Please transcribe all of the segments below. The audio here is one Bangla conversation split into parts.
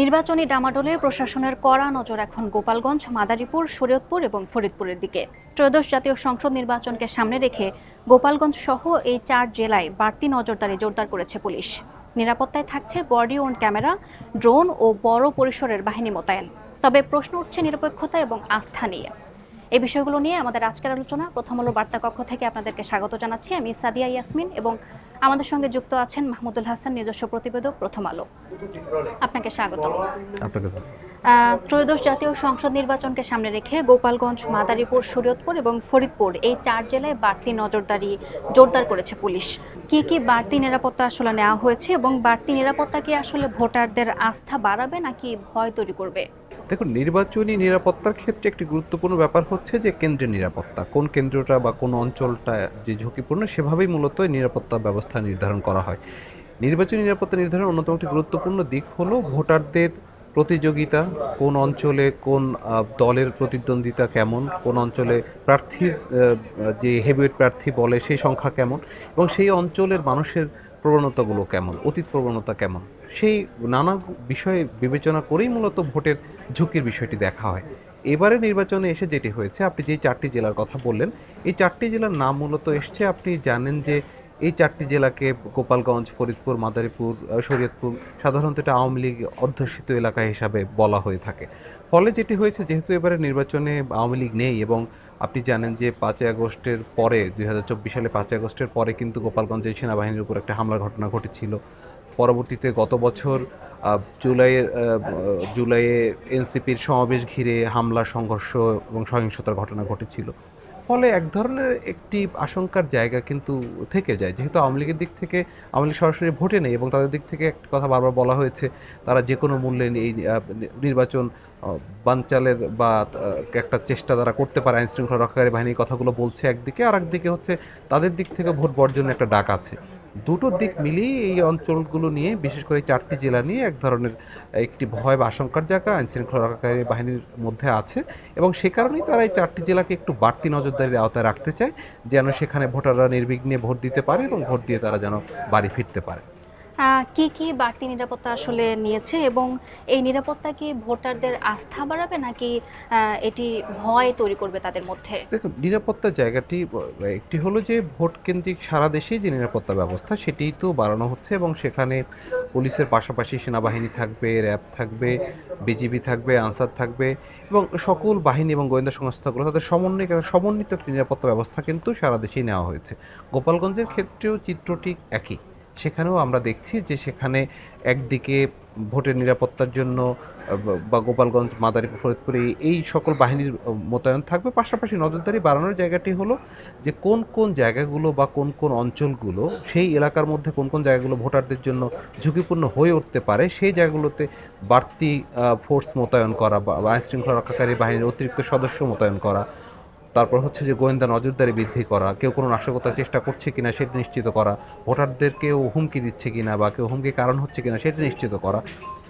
নির্বাচনী ডামাডোলে প্রশাসনের কড়া নজর এখন গোপালগঞ্জ, মাদারীপুর, শরীয়তপুর এবং ফরিদপুরের দিকে। ত্রয়োদশ জাতীয় সংসদ নির্বাচনকে সামনে রেখে গোপালগঞ্জ সহ এই 4 জেলায় বাড়তি নজরদারি জোরদার করেছে পুলিশ। নিরাপত্তায় থাকছে বডি ওন ক্যামেরা, ড্রোন ও বড় পরিসরের বাহিনী মোতায়েন। তবে প্রশ্ন উঠছে নিরপেক্ষতা এবং আস্থা নিয়ে। এই বিষয়গুলো নিয়ে আমাদের আজকের আলোচনা। প্রথম আলো বার্তা কক্ষ থেকে আপনাদেরকে স্বাগত জানাচ্ছি। আমি সাদিয়া ইয়াসমিন এবং আমাদের সঙ্গে যুক্ত আছেন মাহমুদুল হাসান, নিজস্ব প্রতিবেদক, প্রথম আলো। আপনাকে স্বাগত। ত্রয়োদশ জাতীয় সংসদ নির্বাচনকে সামনে রেখে গোপালগঞ্জ, মাদারীপুর, শরীয়তপুর এবং ফরিদপুর এই 4 জেলায় বাড়তি নজরদারি জোরদার করেছে পুলিশ। কি কি বাড়তি নিরাপত্তা আসলে নেওয়া হয়েছে এবং বাড়তি নিরাপত্তা কি আসলে ভোটারদের আস্থা বাড়াবে নাকি ভয় তৈরি করবে? দেখুন, নির্বাচনী নিরাপত্তার ক্ষেত্রে একটি গুরুত্বপূর্ণ ব্যাপার হচ্ছে যে কেন্দ্রের নিরাপত্তা। কোন কেন্দ্রটা বা কোন অঞ্চলটা যে ঝুঁকিপূর্ণ সেভাবেই মূলত নিরাপত্তা ব্যবস্থা নির্ধারণ করা হয়। নির্বাচনী নিরাপত্তা নির্ধারণের অন্যতম একটি গুরুত্বপূর্ণ দিক হলো ভোটারদের প্রতিযোগিতা, কোন অঞ্চলে কোন দলের প্রতিদ্বন্দ্বিতা কেমন, কোন অঞ্চলে প্রার্থীর যে হেভিওয়েট প্রার্থী বলে সেই সংখ্যা কেমন এবং সেই অঞ্চলের মানুষের প্রবণতাগুলো কেমন, অতীত প্রবণতা কেমন, সেই নানা বিষয়ে বিবেচনা করেই মূলত ভোটের ঝুঁকির বিষয়টি দেখা হয়। এবারে নির্বাচনে এসে যেটি হয়েছে, আপনি যে 4টি জেলার কথা বললেন, এই 4টি জেলার নাম মূলত এসছে, আপনি জানেন যে এই 4টি জেলাকে গোপালগঞ্জ, ফরিদপুর, মাদারীপুর, শরীয়তপুর সাধারণত এটা আওয়ামী লীগ অধ্যুষিত এলাকা হিসাবে বলা হয়ে থাকে। ফলে যেটি হয়েছে, যেহেতু এবারে নির্বাচনে আওয়ামী লীগ নেই এবং আপনি জানেন যে 5ই আগস্টের পরে 2024 সালে 5ই আগস্টের পরে কিন্তু গোপালগঞ্জে সেনাবাহিনীর উপর একটা হামলার ঘটনা ঘটেছিল। পরবর্তীতে গত বছর জুলাইয়ে এনসিপির সমাবেশ ঘিরে হামলা, সংঘর্ষ এবং সহিংসতার ঘটনা ঘটেছিল। ফলে এক ধরনের একটি আশঙ্কার জায়গা কিন্তু থেকে যায়, যেহেতু আওয়ামী লীগের দিক থেকে আওয়ামী লীগ সরাসরি ভোটে নেই এবং তাদের দিক থেকে একটা কথা বারবার বলা হয়েছে, তারা যে কোনো মূল্যে এই নির্বাচন বানচালের বা একটা চেষ্টা তারা করতে পারে। আইন শৃঙ্খলা রক্ষাকারী বাহিনীর কথাগুলো বলছে একদিকে, আর একদিকে হচ্ছে তাদের দিক থেকে ভোট বর্জনের একটা ডাক আছে। দুটো দিক মিলিয়ে এই অঞ্চলগুলো নিয়ে, বিশেষ করে 4টি জেলা নিয়ে এক ধরনের একটি ভয় বা আশঙ্কার জায়গা আইন শৃঙ্খলা রক্ষাকারী বাহিনীর মধ্যে আছে এবং সে কারণেই তারা এই 4টি জেলাকে একটু বাড়তি নজরদারির আওতায় রাখতে চায়, যেন সেখানে ভোটাররা নির্বিঘ্নে ভোট দিতে পারে এবং ভোট দিয়ে তারা যেন বাড়ি ফিরতে পারে। কি কি বাড়তি নিরাপত্তা আসলে নিয়েছে এবং এই নিরাপত্তা কি ভোটারদের আস্থা বাড়াবে নাকি এটি ভয় তৈরি করবে তাদের মধ্যে? দেখুন, নিরাপত্তার জায়গাটি একটি হলো যে ভোট কেন্দ্রিক সারা দেশেই যে নিরাপত্তা ব্যবস্থা সেটিই তো বাড়ানো হচ্ছে এবং সেখানে পুলিশের পাশাপাশি সেনাবাহিনী থাকবে, র্যাব থাকবে, বিজিবি থাকবে, আনসার থাকবে এবং সকল বাহিনী এবং গোয়েন্দা সংস্থাগুলো তাদের সমন্বিত একটি নিরাপত্তা ব্যবস্থা কিন্তু সারা দেশেই নেওয়া হয়েছে। গোপালগঞ্জের ক্ষেত্রেও চিত্রটি একই। সেখানেও আমরা দেখছি যে সেখানে একদিকে ভোটের নিরাপত্তার জন্য বা গোপালগঞ্জ, মাদারীপুর, ফরিদপুরে এই সকল বাহিনীর মোতায়েন থাকবে। পাশাপাশি নজরদারি বাড়ানোর জায়গাটি হলো যে কোন কোন জায়গাগুলো বা কোন কোন অঞ্চলগুলো, সেই এলাকার মধ্যে কোন কোন জায়গাগুলো ভোটারদের জন্য ঝুঁকিপূর্ণ হয়ে উঠতে পারে, সেই জায়গাগুলোতে বাড়তি ফোর্স মোতায়েন করা বা আইন শৃঙ্খলা রক্ষাকারী বাহিনীর অতিরিক্ত সদস্য মোতায়েন করা। তারপর হচ্ছে যে গোয়েন্দা নজরদারি বৃদ্ধি করা, কেউ কোনো নাশকতার চেষ্টা করছে কিনা সেটি নিশ্চিত করা, ভোটারদের কেউ হুমকি দিচ্ছে কিনা বা কেউ হুমকি কারণ হচ্ছে কিনা সেটি নিশ্চিত করা।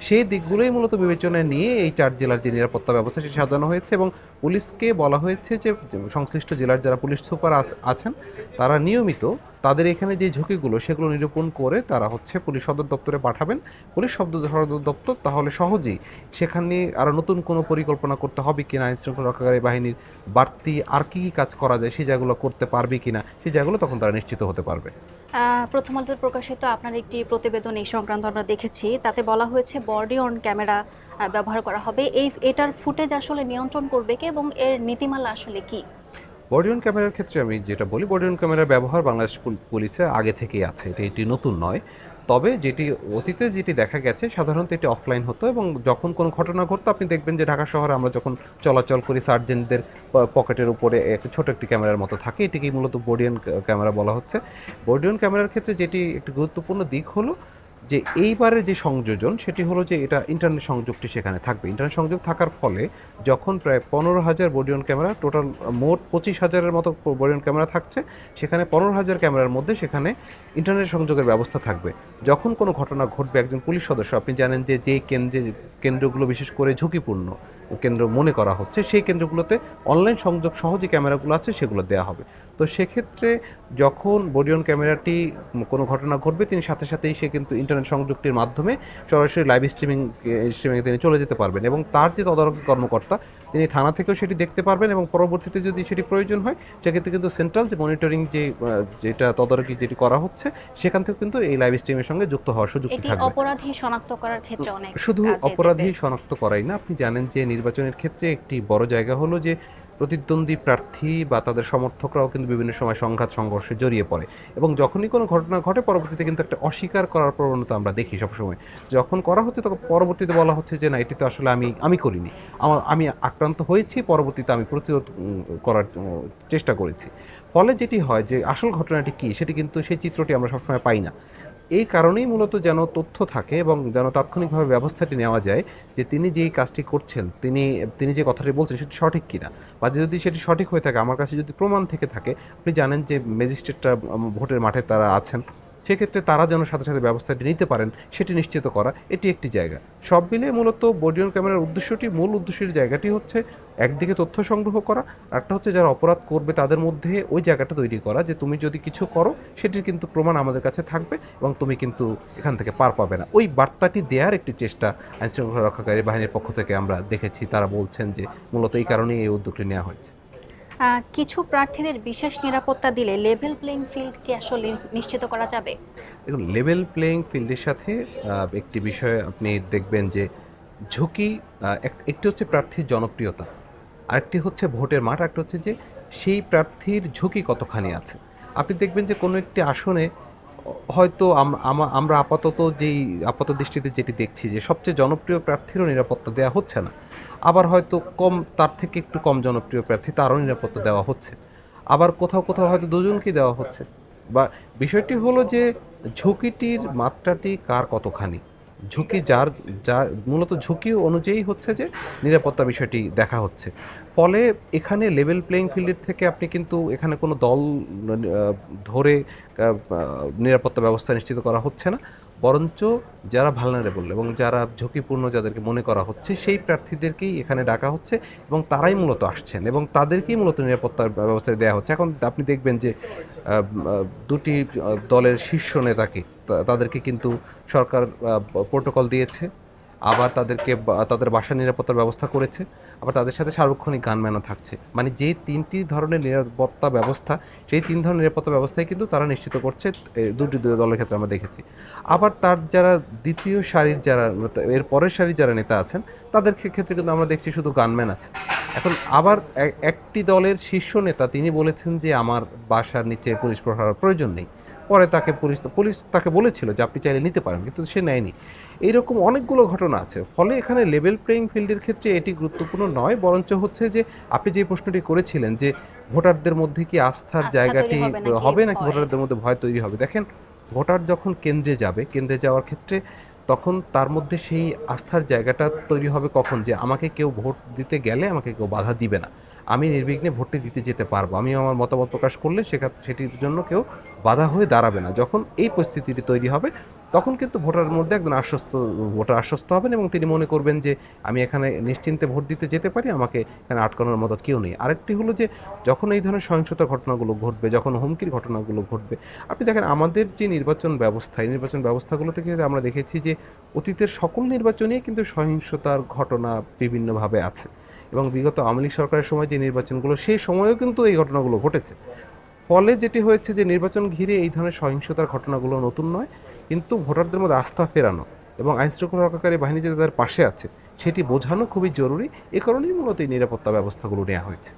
সেই দিকগুলোই মূলত বিবেচনায় নিয়ে এই 4 জেলার যে নিরাপত্তা ব্যবস্থা সেটি সাজানো হয়েছে এবং পুলিশকে বলা হয়েছে যে সংশ্লিষ্ট জেলার যারা পুলিশ সুপার আছেন তারা নিয়মিত তাদের এখানে যে ঝুঁকিগুলো সেগুলো নিরূপণ করে তারা হচ্ছে পুলিশ সদর দপ্তরে পাঠাবেন। পুলিশ সদর দপ্তর তাহলে সহজেই সেখানে আরও নতুন কোনো পরিকল্পনা করতে হবে কিনা, আইন শৃঙ্খলা রক্ষাকারী বাহিনীর বাড়তি আর কি কি কাজ করা যায় সেই জায়গাগুলো করতে পারবে কিনা, সেই জায়গাগুলো তখন তারা নিশ্চিত হতে পারবে। প্রথম আলোতে প্রকাশিত আপনার একটি প্রতিবেদন এই সংক্রান্ত আমরা দেখেছি। তাতে বলা হয়েছে বডি অন ক্যামেরা ব্যবহার করা হবে। এটার ফুটেজ আসলে নিয়ন্ত্রণ করবে কে এবং এর নীতিমালা আসলে কি? বডি অন ক্যামেরার ক্ষেত্রে আমি যেটা বলি, বডি অন ক্যামেরার ব্যবহার বাংলাদেশ পুলিশে আগে থেকেই আছে, এটি নতুন নয়। তবে যেটি অতীতে যেটি দেখা গেছে সাধারণত এটি অফলাইন হতো এবং যখন কোনো ঘটনা ঘটতো আপনি দেখবেন যে ঢাকা শহরে আমরা যখন চলাচল করি সার্জেন্টদের পকেটের উপরে একটা ছোট একটি ক্যামেরার মতো থাকে, এটিকেই মূলত বডি অন ক্যামেরা বলা হচ্ছে। বডি অন ক্যামেরার ক্ষেত্রে যেটি একটি গুরুত্বপূর্ণ দিক হলো যে এইবারের যে সংযোজন সেটি হলো যে এটা ইন্টারনেট সংযোগটি সেখানে থাকবে। ইন্টারনেট সংযোগ থাকার ফলে যখন প্রায় 15,000 বডি অন ক্যামেরা, টোটাল মোট 25,000-এর মতো বডি অন ক্যামেরা থাকছে, সেখানে 15,000 ক্যামেরার মধ্যে সেখানে ইন্টারনেট সংযোগের ব্যবস্থা থাকবে। যখন কোনো ঘটনা ঘটবে একজন পুলিশ সদস্য, আপনি জানেন যে যে কেন্দ্রগুলো বিশেষ করে ঝুঁকিপূর্ণ, কেন্দ্র মনে করা হচ্ছে, সেই কেন্দ্রগুলোতে অনলাইন সংযোগ সহ যে ক্যামেরাগুলো আছে সেগুলো দেওয়া হবে। তো সেক্ষেত্রে যখন বডি অন ক্যামেরাটি কোনো ঘটনা ঘটবে, তিনি সাথে সাথেই সে কিন্তু ইন্টারনেট সংযোগটির মাধ্যমে সরাসরি লাইভ স্ট্রিমিংয়ে তিনি চলে যেতে পারবেন, এবং তার যে তদারকি কর্মকর্তা তিনি থানা থেকেও সেটি দেখতে পারবেন, এবং পরবর্তীতে যদি সেটি প্রয়োজন হয় সেক্ষেত্রে কিন্তু সেন্ট্রাল যে মনিটরিং যেটা তদারকি যেটি করা হচ্ছে সেখান থেকে কিন্তু এই লাইভ স্ট্রিমের সঙ্গে যুক্ত হওয়ার সুযোগটি এটি থাকবে। অপরাধী শনাক্ত করার ক্ষেত্রে অনেক শুধু কাজে অপরাধী দেবে। শনাক্ত করাই না, আপনি জানেন যে নির্বাচনের ক্ষেত্রে একটি বড় জায়গা হলো যে প্রতিদ্বন্দ্বী প্রার্থী বা তাদের সমর্থকরাও কিন্তু বিভিন্ন সময় সংঘাত সংঘর্ষে জড়িয়ে পড়ে, এবং যখনই কোনো ঘটনা ঘটে পরবর্তীতে কিন্তু একটা অস্বীকার করার প্রবণতা আমরা দেখি সবসময়। যখন করা হচ্ছে তখন পরবর্তীতে বলা হচ্ছে যে না, এটি তো আসলে আমি করিনি, আমি আক্রান্ত হয়েছি, পরবর্তীতে আমি প্রতিরোধ করার চেষ্টা করেছি। ফলে যেটি হয় যে আসল ঘটনাটি কী সেটি কিন্তু সেই চিত্রটি আমরা সবসময় পাই না। এই কারণেই মূলত যেন তথ্য থাকে এবং যেন তাৎক্ষণিকভাবে ব্যবস্থাটি নেওয়া যায় যে তিনি যেই কাজটি করছেন, তিনি যে কথাটি বলছেন সেটি সঠিক কিনা, বা যদি সেটি সঠিক হয়ে থাকে, আমার কাছে যদি প্রমাণ থেকে থাকে, আপনি জানেন যে ম্যাজিস্ট্রেটরা ভোটের মাঠে তারা আছেন, সেক্ষেত্রে তারা যেন সাথে সাথে ব্যবস্থাটি নিতে পারেন সেটি নিশ্চিত করা, এটি একটি জায়গা। সব মিলিয়ে মূলত বডি অন ক্যামেরার মূল উদ্দেশ্যের জায়গাটি হচ্ছে একদিকে তথ্য সংগ্রহ করা, আরেকটা হচ্ছে যারা অপরাধ করবে তাদের মধ্যে ওই জায়গাটা তৈরি করা যে তুমি যদি কিছু করো সেটির কিন্তু প্রমাণ আমাদের কাছে থাকবে এবং তুমি কিন্তু এখান থেকে পার পাবে না। ওই বার্তাটি দেওয়ার একটি চেষ্টা আইনশৃঙ্খলা রক্ষাকারী বাহিনীর পক্ষ থেকে আমরা দেখেছি। তারা বলছেন যে মূলত এই কারণেই এই উদ্যোগটি নেওয়া হয়েছে। কিছু প্রার্থীদের বিশেষ নিরাপত্তা দিলে লেভেল প্লেইং ফিল্ডকে আসলে নিশ্চিত করা যাবে। দেখুন, লেভেল প্লেইং ফিল্ডের সাথে একটি বিষয় আপনি দেখবেন যে ঝুঁকি, একটি হচ্ছে প্রার্থীর জনপ্রিয়তা, আরেকটি হচ্ছে ভোটের মাঠ, আরেকটি হচ্ছে যে সেই প্রার্থীর ঝুঁকি কতখানি আছে। আপনি দেখবেন যে কোনো একটি আসনে হয়তো আমরা আপাত দৃষ্টিতে যেটি দেখছি যে সবচেয়ে জনপ্রিয় প্রার্থীরও নিরাপত্তা দেওয়া হচ্ছে না। আবার হয়তো তার থেকে একটু কম জনপ্রিয় প্রার্থী তারও নিরাপত্তা দেওয়া হচ্ছে। আবার কোথাও কোথাও হয়তো দুজনকেই দেওয়া হচ্ছে। বা বিষয়টি হলো যে ঝুঁকিটির মাত্রাটি কার কতখানি। ঝুঁকি যার যা মূলত ঝুঁকি অনুযায়ী হচ্ছে যে নিরাপত্তা বিষয়টি দেখা হচ্ছে। ফলে এখানে লেভেল প্লেইং ফিল্ডের থেকে আপনি কিন্তু এখানে কোনো দল ধরে নিরাপত্তা ব্যবস্থা নিশ্চিত করা হচ্ছে না। বরঞ্চ যারা ভালনারেবল এবং যারা ঝুঁকিপূর্ণ যাদেরকে মনে করা হচ্ছে সেই প্রার্থীদেরকেই এখানে ডাকা হচ্ছে, এবং তারাই মূলত আসছেন এবং তাদেরকেই মূলত নিরাপত্তার ব্যবস্থা দেওয়া হচ্ছে। এখন আপনি দেখবেন যে দুটি দলের শীর্ষ নেতাকে তাদেরকে কিন্তু সরকার প্রোটোকল দিয়েছে, আবার তাদের বাসার নিরাপত্তার ব্যবস্থা করেছে, আবার তাদের সাথে সার্বক্ষণিক গানম্যানও থাকছে। মানে যে তিনটি ধরনের নিরাপত্তা ব্যবস্থা, সেই তিন ধরনের নিরাপত্তা ব্যবস্থায় কিন্তু তারা নিশ্চিত করছে দুটি দলের ক্ষেত্রে আমরা দেখেছি। আবার তার যারা দ্বিতীয় সারির এর পরের সারির যারা নেতা আছেন তাদের ক্ষেত্রে কিন্তু আমরা দেখছি শুধু গানম্যান আছে। এখন আবার একটি দলের শীর্ষ নেতা তিনি বলেছেন যে আমার বাসার নিচে পুলিশ প্রহরার প্রয়োজন নেই। পরে পুলিশ তাকে বলেছিল যে আপনি চাইলে নিতে পারেন, কিন্তু সে নেয়নি। এইরকম অনেকগুলো ঘটনা আছে। ফলে এখানে লেভেল প্লেইং ফিল্ডের ক্ষেত্রে এটি গুরুত্বপূর্ণ নয়, বরঞ্চ হচ্ছে যে আপনি যে প্রশ্নটি করেছিলেন যে ভোটারদের মধ্যে কি আস্থার আস্থা জায়গাটি তৈরি হবে হবে নাকি ভয়? ভোটারদের মধ্যে ভয় তৈরি হবে। দেখেন, ভোটার যখন কেন্দ্রে যাওয়ার ক্ষেত্রে তখন তার মধ্যে সেই আস্থার জায়গাটা তৈরি হবে কখন, যে আমাকে কেউ ভোট দিতে গেলে আমাকে কেউ বাধা দিবে না, আমি নির্বিঘ্নে ভোটটি দিতে যেতে পারবো, আমি আমার মতামত প্রকাশ করলে সেটির জন্য কেউ বাধা হয়ে দাঁড়াবে না। যখন এই পরিস্থিতিটি তৈরি হবে তখন কিন্তু ভোটারের মধ্যে একজন ভোটার আশ্বস্ত হবেন এবং তিনি মনে করবেন যে আমি এখানে নিশ্চিন্তে ভোট দিতে যেতে পারি, আমাকে এখানে আটকানোর মতো কেউ নেই। আরেকটি হলো যে যখন এই ধরনের সহিংসতার ঘটনাগুলো ঘটবে, যখন হুমকির ঘটনাগুলো ঘটবে, আপনি দেখেন আমাদের যে নির্বাচন ব্যবস্থা, এই নির্বাচন ব্যবস্থাগুলো থেকে আমরা দেখেছি যে অতীতের সকল নির্বাচনেই কিন্তু সহিংসতার ঘটনা বিভিন্নভাবে আছে, এবং বিগত আওয়ামী লীগ সরকারের সময় যে নির্বাচনগুলো সেই সময়ও কিন্তু এই ঘটনাগুলো ঘটেছে। ফলে যেটি হয়েছে যে নির্বাচন ঘিরে এই ধরনের সহিংসতার ঘটনাগুলো নতুন নয়, কিন্তু ভোটারদের মধ্যে আস্থা ফেরানো এবং আইনশৃঙ্খলা রক্ষাকারী বাহিনী যে তাদের পাশে আছে সেটি বোঝানো খুবই জরুরি। এ কারণেই মূলত এই নিরাপত্তা ব্যবস্থাগুলো নেওয়া হয়েছে।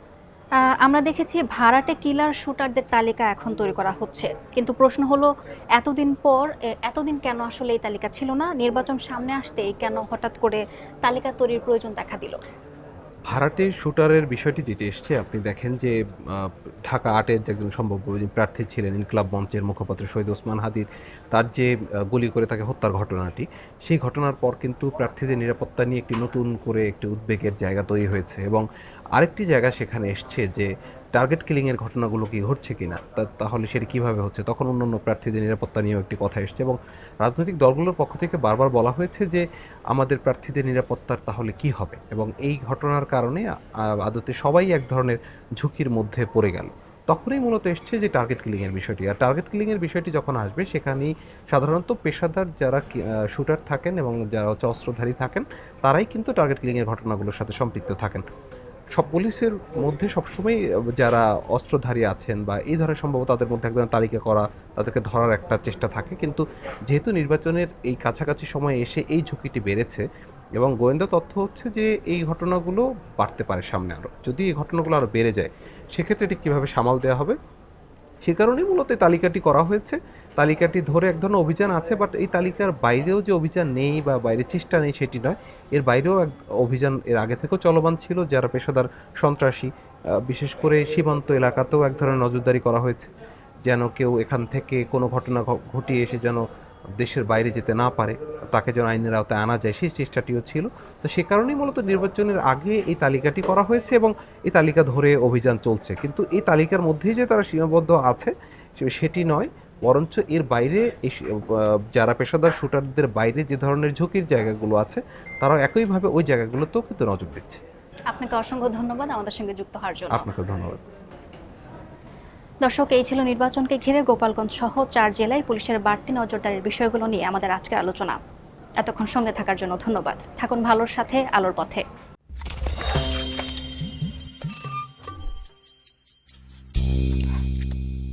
আমরা দেখেছি ভাড়াটে কিলার শুটারদের তালিকা এখন তৈরি করা হচ্ছে, কিন্তু প্রশ্ন হলো এতদিন কেন আসলে এই তালিকা ছিল না? নির্বাচন সামনে আসতেই কেন হঠাৎ করে তালিকা তৈরির প্রয়োজন দেখা দিল? ভাড়াটে শুটারের বিষয়টি যেটি এসছে, আপনি দেখেন যে ঢাকা ৮-এর যে একজন সম্ভাব্য যে প্রার্থী ছিলেন ইনকিলাব মঞ্চের মুখপাত্র শহীদ ওসমান হাদির, তার যে গুলি করে তাকে হত্যার ঘটনাটি, সেই ঘটনার পর কিন্তু প্রার্থীদের নিরাপত্তা নিয়ে একটি নতুন করে একটি উদ্বেগের জায়গা তৈরি হয়েছে, এবং আরেকটি জায়গা সেখানে এসছে যে টার্গেট কিলিংয়ের ঘটনাগুলো কি ঘটছে কিনা, তাহলে সেটা কিভাবে হচ্ছে, তখন অন্যান্য প্রার্থীদের নিরাপত্তা নিয়েও একটি কথা এসছে এবং রাজনৈতিক দলগুলোর পক্ষ থেকে বারবার বলা হয়েছে যে আমাদের প্রার্থীদের নিরাপত্তার তাহলে কি হবে, এবং এই ঘটনার কারণে আদতে সবাই এক ধরনের ঝুঁকির মধ্যে পড়ে গেল। তখনই মূলত এসছে যে টার্গেট কিলিংয়ের বিষয়টি। আর টার্গেট কিলিংয়ের বিষয়টি যখন আসবে সেখানেই সাধারণত পেশাদার যারা শুটার থাকেন এবং যারা হচ্ছে অস্ত্রধারী থাকেন তারাই কিন্তু টার্গেট কিলিংয়ের ঘটনাগুলোর সাথে সম্পৃক্ত থাকেন। সব পুলিশের মধ্যে সবসময় যারা অস্ত্রধারী আছেন বা এই ধরনের সম্ভবত তাদের মধ্যে এক ধরনের তালিকা করা, তাদেরকে ধরার একটা চেষ্টা থাকে, কিন্তু যেহেতু নির্বাচনের এই কাছাকাছি সময়ে এসে এই ঝুঁকিটি বেড়েছে এবং গোয়েন্দা তথ্য হচ্ছে যে এই ঘটনাগুলো বাড়তে পারে সামনে আরও, যদি এই ঘটনাগুলো আরও বেড়ে যায় সেক্ষেত্রে এটি কীভাবে সামাল দেওয়া হবে সে কারণেই মূলত এই তালিকাটি করা হয়েছে। তালিকাটি ধরে এক ধরনের অভিযান আছে, বাট এই তালিকার বাইরেও যে অভিযান নেই বা বাইরে চেষ্টা নেই সেটি নয়, এর বাইরেও এক অভিযান এর আগে থেকেও চলমান ছিল। যারা পেশাদার সন্ত্রাসী, বিশেষ করে সীমান্ত এলাকাতেও এক ধরনের নজরদারি করা হয়েছে, যেন কেউ এখান থেকে কোনো ঘটনা ঘটিয়ে এসে যেন দেশের বাইরে যেতে না পারে, তাকে যেন আইনের আওতায় আনা যায় সেই চেষ্টাটিও ছিল। তো সে কারণেই মূলত নির্বাচনের আগে এই তালিকাটি করা হয়েছে এবং এই তালিকা ধরে অভিযান চলছে, কিন্তু এই তালিকার মধ্যেই যে তারা সীমাবদ্ধ আছে সেটি নয়, বরঞ্চ এর বাইরে যারা পেশাদার শুটারদের বাইরে যে ধরনের ঝুঁকির জায়গাগুলো আছে তারাও একইভাবে ওই জায়গাগুলোতেও কিন্তু নজর দিচ্ছে। আপনাকে অসংখ্য ধন্যবাদ আমাদের সঙ্গে যুক্ত হওয়ার জন্য। আপনাকে ধন্যবাদ। দর্শক, এই ছিল নির্বাচনকে ঘিরে গোপালগঞ্জ সহ 4 জেলায় পুলিশের বাড়তি নজরদারির বিষয়গুলো নিয়ে আমাদের আজকের আলোচনা। এতক্ষণ সঙ্গে থাকার জন্য ধন্যবাদ। থাকুন ভালোর সাথে, আলোর পথে।